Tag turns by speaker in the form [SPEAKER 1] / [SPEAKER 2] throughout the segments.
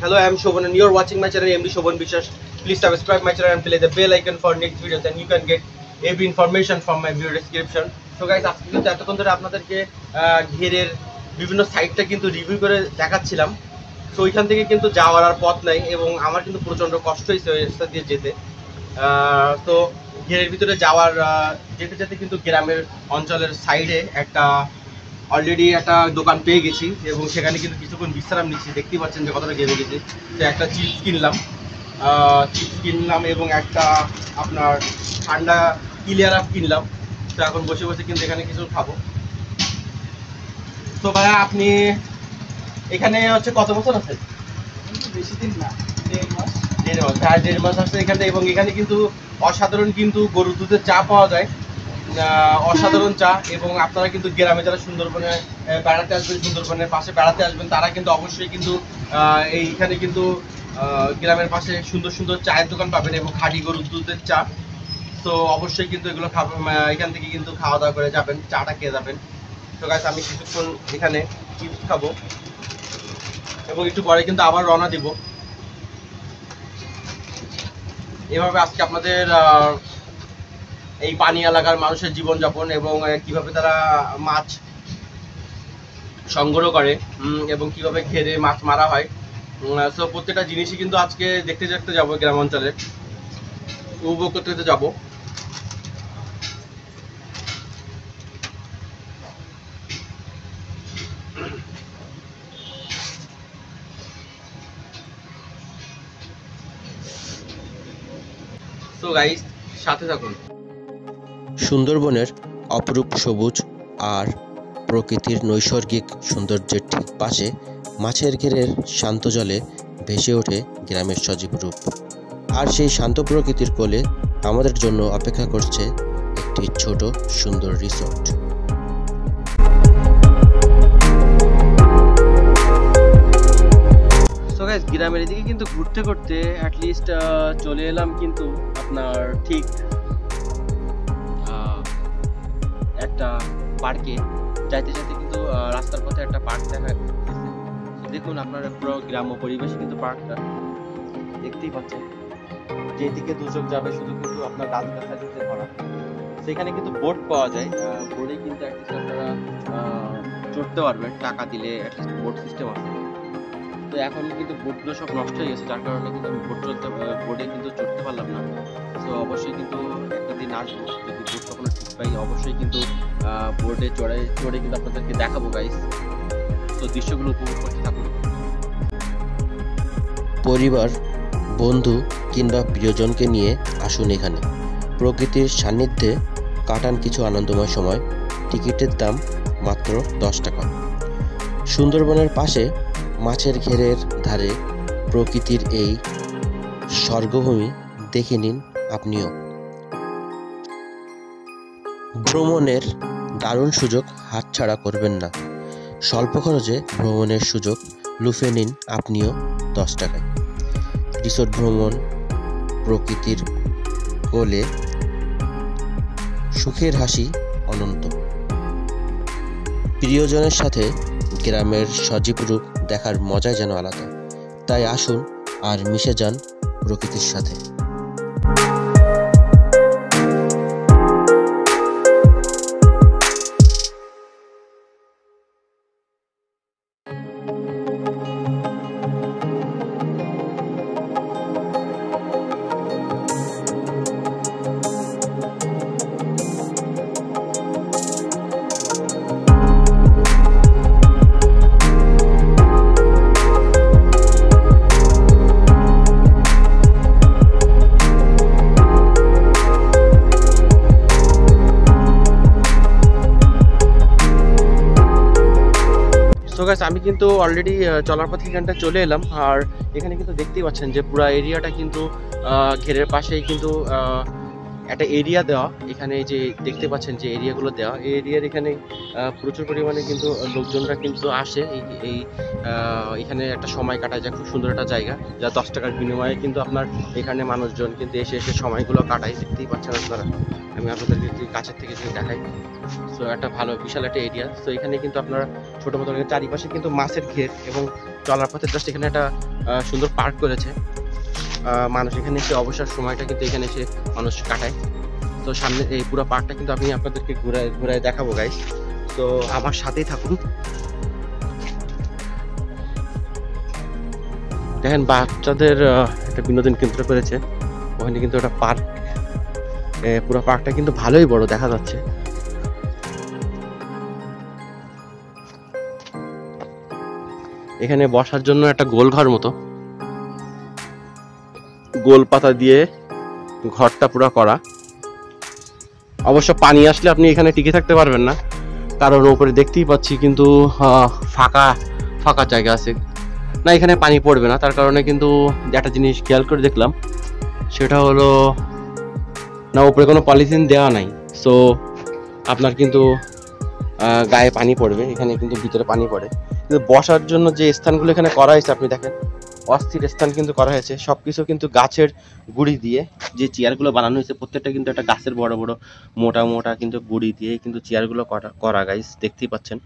[SPEAKER 1] Hello, I am Shobhan and you are watching my channel MD Shobhan Bishas. Please subscribe my channel and play the bell icon for next videos and you can get every information from my video description. So guys, আজকে কিন্তু এতক্ষণ ধরে আপনাদেরকে ঘেরের বিভিন্ন সাইটটা কিন্তু review করে দেখাচ্ছিলাম। তো ওইখান থেকে কিন্তু যাওয়ার আর পথ নাই এবং আমার কিন্তু প্রচণ্ড কষ্ট হয়েছে ওই রাস্তা দিয়ে যেতে। তো ঘেরের ভিতরে যাওয়ার যেতে যেতে কিন্তু গ্রামের অঞ্চলের সাইডে একটা অলরেডি একটা দোকান পেয়ে গেছি এবং সেখানে কিন্তু কিছুক্ষণ বিশ্রাম নিচ্ছি। দেখতেই পাচ্ছেন যে কতটা ঘেমে গেছি। তো একটা চিপস কিনলাম এবং একটা আপনার ঠান্ডা ক্লিয়ার আপ কিনলাম। তো এখন বসে বসে কিন্তু এখানে কিছু খাবো। তো ভাইয়া আপনি এখানে হচ্ছে কত বছর আছে?
[SPEAKER 2] বেশি দিন না, 1.5 মাস।
[SPEAKER 1] 1.5 মাস আসছে এখানে এবং এখানে কিন্তু অসাধারণ কিন্তু গরুর দুধের চা পাওয়া যায়, অসাধারণ চা। এবং আপনারা কিন্তু গ্রামে যারা সুন্দরবনে বেড়াতে আসবেন, সুন্দরবনের পাশে বেড়াতে আসবেন, তারা কিন্তু অবশ্যই কিন্তু এইখানে কিন্তু গ্রামের পাশে সুন্দর সুন্দর চায়ের দোকান পাবেন এবং খাঁটি গরুর দুধের চা। তো অবশ্যই কিন্তু এগুলো এখান থেকে কিন্তু খাওয়া দাওয়া করে যাবেন, চাটা খেয়ে যাবেন। তো গাইস আমি কিছুক্ষণ এখানে চিপস খাবো এবং একটু পরে কিন্তু আবার রওনা দিব। এভাবে আজকে আপনাদের এই পানি এলাকার মানুষের জীবনযাপন এবং কিভাবে তারা মাছ সংগ্রহ করে এবং কিভাবে ঘেরে মাছ মারা হয়, সো প্রত্যেকটা জিনিসই কিন্তু আজকে দেখতে দেখতে যাবো, গ্রাম অঞ্চলে উপভোগ করতে যাবো। তো গাইস সাথে থাকুন।
[SPEAKER 3] সুন্দরবনের অপরূপ সবুজ আর প্রকৃতির নৈসর্গিক সৌন্দর্যের ঠিক পাশে মাছের ঘেরের শান্ত জলে ভেসে ওঠে গ্রামের সজীব রূপ। আর সেই শান্ত প্রকৃতির কোলে আমাদের জন্য অপেক্ষা করছে একটি ছোট সুন্দর রিসোর্ট।
[SPEAKER 1] সো গাইস গ্রামের এদিকে কিন্তু ঘুরতে ঘুরতে অ্যাটলিস্ট চলে এলাম কিন্তু আপনার ঠিক একটা পার্কে। যাইতে যাইতে কিন্তু রাস্তার পথে একটা পার্ক দেখা গেছে। দেখুন আপনারা পুরো গ্রাম্য পরিবেশে কিন্তু পার্কটা দেখতেই পাচ্ছেন। যেদিকে দুচোখ যাবে শুধু কিন্তু আপনার গাছগাছালি দিয়ে ভরা। সেখানে কিন্তু বোট পাওয়া যায়, বোটে কিন্তু অ্যাটলিস্ট আপনারা চড়তে পারবেন টাকা দিলে, অ্যাটলিস্ট বোট সিস্টেম আছে। তো এখন কিন্তু বোটগুলো সব নষ্ট হয়ে গেছে, যার কারণে কিন্তু আমি বোটে কিন্তু চড়তে পারলাম না। তো অবশ্যই কিন্তু একটা দিন আসবো, যদি বোট কখনো ঠিক পাই অবশ্যই কিন্তু বোটে চড়ে কিন্তু আপনাদেরকে দেখাবো গাইস। তো দৃশ্যগুলো উপভোগ করতে থাকুন।
[SPEAKER 3] পরিবার, বন্ধু কিংবা প্রিয়জনকে নিয়ে আসুন এখানে। প্রকৃতির সান্নিধ্যে কাটান কিছু আনন্দময় সময়। টিকিটের দাম মাত্র 10 টাকা। সুন্দরবনের পাশে মাছের ঘেরের ধারে প্রকৃতির এই স্বর্গভূমি দেখে নিন আপনিও। ভ্রমণের দারুণ সুযোগ হাতছাড়া করবেন না। স্বল্প খরচে ভ্রমণের সুযোগ লুফে নিন আপনিও 10 টাকায়। রিসোর্ট ভ্রমণ, প্রকৃতির কোলে সুখের হাসি অনন্ত। প্রিয়জনের সাথে গ্রামের সজীব রূপ দেখার মজাই যেন আলাদা। তাই আসুন আর মিশে যান প্রকৃতির সাথে।
[SPEAKER 1] সো গাইস আমি কিন্তু অলরেডি চলার পথে এখানটা চলে এলাম। আর এখানে কিন্তু দেখতেই পাচ্ছেন যে পুরো এরিয়াটা কিন্তু ঘেরের পাশেই কিন্তু একটা এরিয়া দেওয়া, এখানে যে দেখতে পাচ্ছেন যে এরিয়াগুলো দেওয়া, এই এরিয়ার এখানে প্রচুর পরিমাণে কিন্তু লোকজনরা কিন্তু আসে এই এখানে একটা সময় কাটায় যায়। খুব সুন্দর একটা জায়গা, যা 10 টাকার বিনিময়ে কিন্তু আপনার এখানে মানুষজন কিন্তু এসে সময়গুলো কাটায়। দেখতেই পাচ্ছেন আপনারা, আমি আপনাদেরকে যদি কাছের থেকে যদি দেখাই। সো একটা ভালো বিশাল একটা এরিয়া। সো এখানে কিন্তু আপনারা ছোটো মতো চারিপাশে কিন্তু মাছের ঘের এবং চলার পথে জাস্ট এখানে একটা সুন্দর পার্ক করেছে। মানুষ এখানে এসে অবসর সময়টা কিন্তু এখানে এসে মানুষ কাটায়। তো সামনে এই পুরো পার্কটা কিন্তু আমি আপনাদেরকে ঘুরায় দেখাবো গাইস। তো আমার সাথেই থাকুন। দেখেন বাচ্চাদের একটা বিনোদন কেন্দ্র করেছে, ওখানে কিন্তু একটা পার্ক। পুরো পার্কটা কিন্তু ভালোই বড় দেখা যাচ্ছে। এখানে বসার জন্য একটা গোল ঘর মতো, গোল পাতা দিয়ে ঘরটা পুরো করা। অবশ্য পানি আসলে আপনি এখানে টিকে থাকতে পারবেন না, কারণ উপরে দেখতেই পাচ্ছি কিন্তু ফাঁকা ফাঁকা জায়গা আছে না, এখানে পানি পড়বে না। তার কারণে কিন্তু একটা জিনিস খেয়াল করে দেখলাম, সেটা হলো না উপরে কোনো পলিথিন দেওয়া নাই। সো আপনার কিন্তু গায়ে পানি পড়বে, এখানে কিন্তু ভিতরে পানি পড়ে। কিন্তু বসার জন্য যে স্থানগুলো এখানে করা হয়েছে আপনি দেখেন, অস্থির স্থান কিন্তু করা হয়েছে। সবকিছু কিন্তু গাছের গুড়ি দিয়ে যে চেয়ারগুলো বানানো হয়েছে, প্রত্যেকটা কিন্তু একটা গাছের বড় বড় মোটা মোটা কিন্তু গুড়ি দিয়ে কিন্তু চেয়ারগুলো করা গাইস, দেখতেই পাচ্ছেন।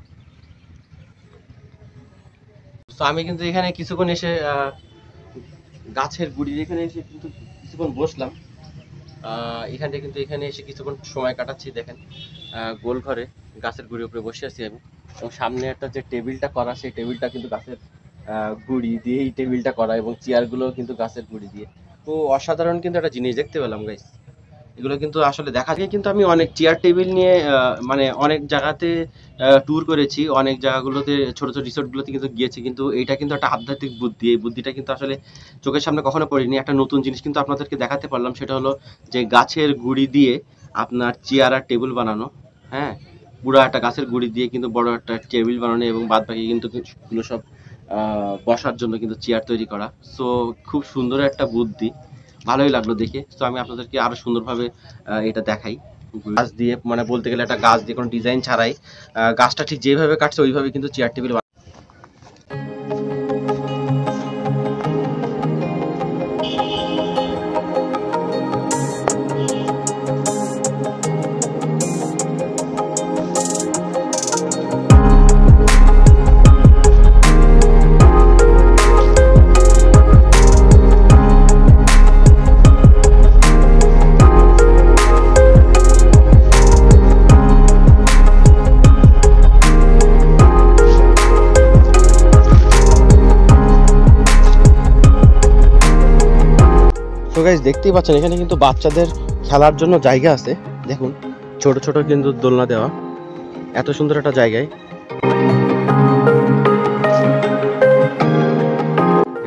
[SPEAKER 1] তো আমি কিন্তু এখানে কিছুক্ষণ এসে গাছের গুড়ির এখানে এসে কিন্তু কিছুক্ষণ বসলাম। এখানে কিন্তু এখানে এসে কিছুক্ষণ সময় কাটাচ্ছি। দেখেন গোল ঘরে গাছের গুড়ির উপরে বসে আছি আমি, এবং সামনে একটা যে টেবিলটা করা, সেই টেবিলটা কিন্তু গাছের গুড়ি দিয়ে এই টেবিলটা করা, এবং চেয়ারগুলো কিন্তু গাছের গুড়ি দিয়ে। তো অসাধারণ কিন্তু একটা জিনিস দেখতে পেলাম গাইস। এগুলো কিন্তু আসলে দেখা যায়। কিন্তু আমি অনেক চেয়ার টেবিল নিয়ে মানে অনেক জায়গাতে ট্যুর করেছি, অনেক জায়গাগুলোতে ছোট ছোট রিসোর্টগুলোতে কিন্তু গিয়েছি, কিন্তু এইটা কিন্তু একটা আধ্যাত্মিক বুদ্ধি। এই বুদ্ধিটা কিন্তু আসলে চোখের সামনে কখনো পড়িনি। একটা নতুন জিনিস কিন্তু আপনাদেরকে দেখাতে পারলাম, সেটা হলো যে গাছের গুড়ি দিয়ে আপনার চেয়ার আর টেবিল বানানো। হ্যাঁ, পুরো একটা গাছের গুড়ি দিয়ে কিন্তু বড় একটা টেবিল বানানো, এবং বাদ বাকি কিন্তু এগুলো সব বসার জন্য কিন্তু চেয়ার তৈরি করা। সো খুব সুন্দর একটা বুদ্ধি, ভালোই লাগলো দেখে। তো আমি আপনাদেরকে আরো সুন্দরভাবে এটা দেখাই। গাছ দিয়ে, মানে বলতে গেলে একটা গাছ দিয়ে কোনো ডিজাইন ছাড়াই গাছটা ঠিক যেভাবে কাটছে ওইভাবে কিন্তু চেয়ার টেবিল। তো গাইস দেখতেই পাচ্ছেন, এখানে কিন্তু বাচ্চাদের খেলার জন্য জায়গা আছে। দেখুন ছোট ছোট কিন্তু দোলনা দেওয়া, এত সুন্দর একটা জায়গায়,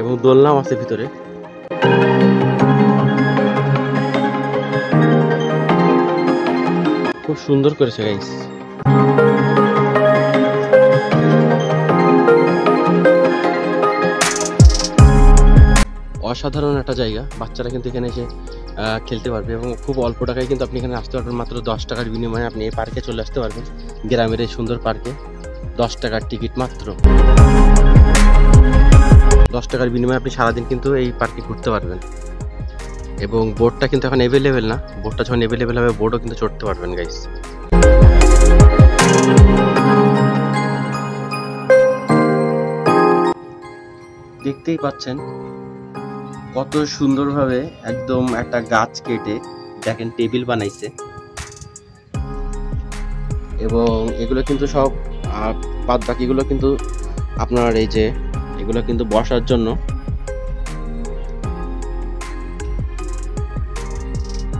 [SPEAKER 1] এবং দোলনাও আছে ভিতরে। খুব সুন্দর করেছে গাইস। অসাধারণ একটা জায়গা, বাচ্চারা কিন্তু এখানে এসে খেলতে পারবে, এবং খুব অল্প টাকায় কিন্তু আপনি এখানে আসতে পারবেন। মাত্র 10 টাকার বিনিময়ে আপনি এই পার্কে চলে আসতে পারবেন, গ্রামের এই সুন্দর পার্কে। 10 টাকার টিকিট মাত্র। 10 টাকার বিনিময়ে আপনি সারাদিন কিন্তু এই পার্কে ঘুরতে পারবেন, এবং বোটটা কিন্তু এখন অ্যাভেলেবেল না। বোটটা যখন অ্যাভেলেবেল হবে, বোটও কিন্তু চড়তে পারবেন গাইস। দেখতেই পাচ্ছেন কত সুন্দরভাবে একদম একটা গাছ কেটে দেখেন টেবিল বানাইছে, এবং এগুলো কিন্তু সব বাদ বাকিগুলো কিন্তু আপনার এই যে এগুলো কিন্তু বসার জন্য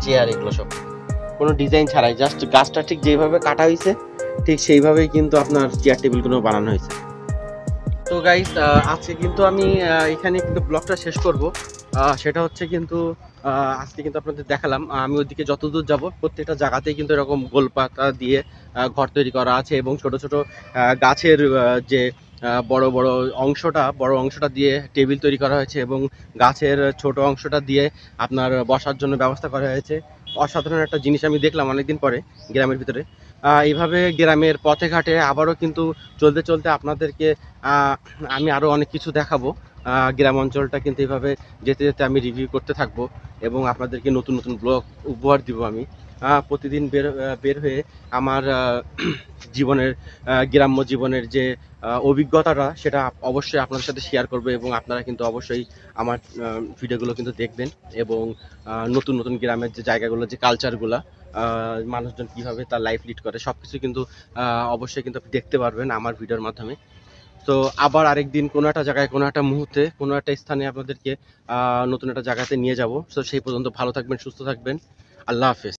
[SPEAKER 1] চেয়ার, এগুলো সব কোনো ডিজাইন ছাড়াই জাস্ট গাছটা ঠিক যেভাবে কাটা হয়েছে ঠিক সেইভাবেই কিন্তু আপনার চেয়ার টেবিলগুলো বানানো হয়েছে। তো গাইস আজকে কিন্তু আমি এখানে কিন্তু ব্লগটা শেষ করব। সেটা হচ্ছে কিন্তু আজকে কিন্তু আপনাদের দেখালাম, আমি ওইদিকে যতদূর যাব প্রত্যেকটা জায়গাতেই কিন্তু এরকম গোলপাতা দিয়ে ঘর তৈরি করা আছে, এবং ছোট ছোট গাছের যে বড় অংশটা দিয়ে টেবিল তৈরি করা হয়েছে, এবং গাছের ছোট অংশটা দিয়ে আপনার বসার জন্য ব্যবস্থা করা হয়েছে। অসাধারণ একটা জিনিস আমি দেখলাম অনেকদিন পরে গ্রামের ভিতরে। এইভাবে গ্রামের পথে ঘাটে আবারও কিন্তু চলতে চলতে আপনাদেরকে আমি আরও অনেক কিছু দেখাবো। গ্রাম অঞ্চলটা কিন্তু এইভাবে যেতে যেতে আমি রিভিউ করতে থাকবো এবং আপনাদেরকে নতুন নতুন ব্লগ উপহার দিব আমি। প্রতিদিন বের হয়ে আমার জীবনের গ্রাম্য জীবনের যে অভিজ্ঞতাটা সেটা অবশ্যই আপনাদের সাথে শেয়ার করবো এবং আপনারা কিন্তু অবশ্যই আমার ভিডিওগুলো কিন্তু দেখবেন এবং নতুন নতুন গ্রামের যে জায়গাগুলো, যে কালচারগুলো, মানুষজন কীভাবে তার লাইফ লিড করে সব কিছু কিন্তু অবশ্যই কিন্তু আপনি দেখতে পারবেন আমার ভিডিওর মাধ্যমে। তো আবার আরেকদিন কোনো একটা জায়গায়, কোনো একটা মুহূর্তে, কোনো একটা স্থানে আপনাদেরকে নতুন একটা জায়গাতে নিয়ে যাব। তো সেই পর্যন্ত ভালো থাকবেন, সুস্থ থাকবেন। আল্লাহ হাফেজ।